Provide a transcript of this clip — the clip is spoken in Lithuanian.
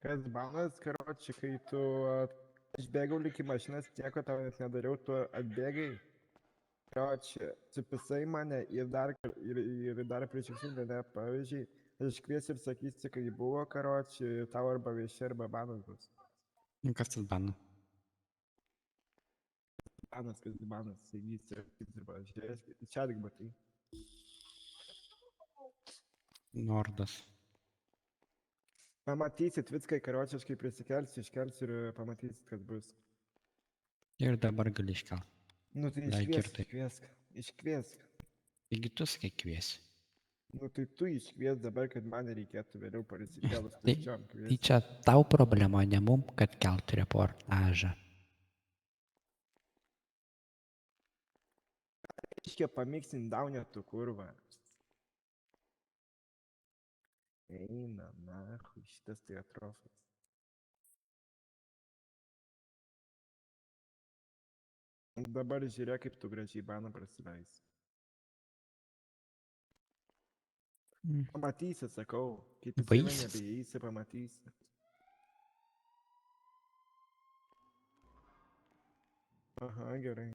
Kas banas, karoči, kai tu išbėgau lik į mašinas, nieko tau net nedariau, tu atbėgai, karoči, supisai mane ir dar priešiksinti, ne, pavyzdžiui, aš iškviesiu ir sakysi, kai buvo, karoči, tau arba vieši, arba banas bus. Kas tas bana? Banas, kas banas, įvys ir arba žiūrės, čia tik matai. Nordas. Pamatysit, viskai, karoči, aš kai prisikelsiu, iškelsiu ir pamatysit, kas bus. Ir dabar gali iškelt. Nu tai Leik ir iškviesk, taip. iškviesk. Taigi tu sakai kviesi. Nu tai tu iškvies dabar, kad man reikėtų vėliau prisikėlus Tai, tuščiom tai kviesti. čia tau problema, ne mum, kad kelt reportažą. Reiškia pamiksint daunę tu kurvą. Eina, nachui, šitas tai atrofas. Dabar žiūrėk, kaip tu gražiai baną prasileisi. Pamatysi, sakau, kai tu save Baisius. nebeįeisi, pamatysi. Aha, gerai.